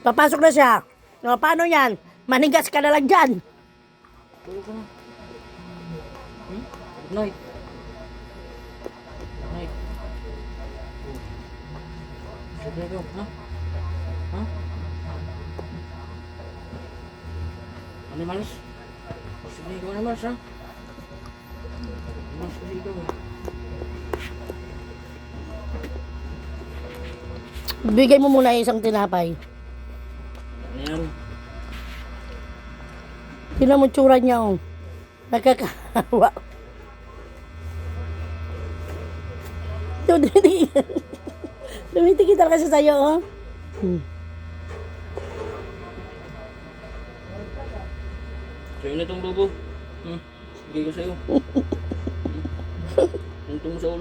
Papasok na siya. O, paano yan? Manigas ka na lang dyan. Tulog ka na. Good night. Good night. Sleep na ikaw, ha? Ha? Animals? Sleep na ikaw, animals, ha? Animals kasi ikaw, eh. Bigay mo muna isang tinapay. Ano yan? Tingnan mo tsura niya, oh. Nakakawa. Tumitingin talaga siya sa'yo, oh. Sa'yo na itong lobo. Bigay ko sa'yo. Tuntong mo sa ulo.